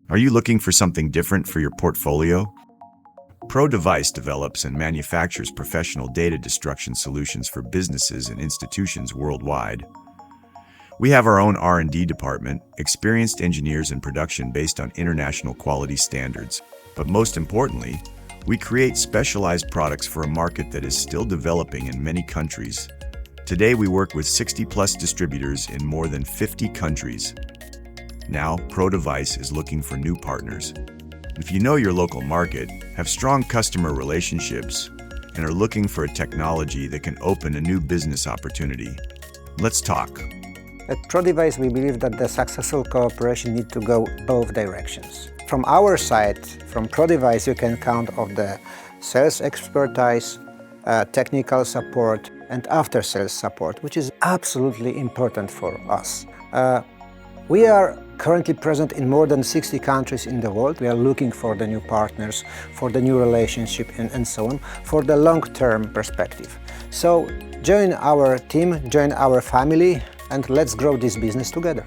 Are you looking for something different for your portfolio? ProDevice develops and manufactures professional data destruction solutions for businesses and institutions worldwide. We have our own R&D department, experienced engineers in production based on international quality standards. But most importantly, we create specialized products for a market that is still developing in many countries. Today, we work with 60+ distributors in more than 50 countries. Now, ProDevice is looking for new partners. If you know your local market, have strong customer relationships, and are looking for a technology that can open a new business opportunity, let's talk. At ProDevice, we believe that the successful cooperation needs to go both directions. From our side, from ProDevice, you can count on the sales expertise, technical support, and after-sales support, which is absolutely important for us. We are currently present in more than 60 countries in the world. We are looking for the new partners, for the new relationship, and so on, for the long-term perspective. So join our team, join our family, and let's grow this business together.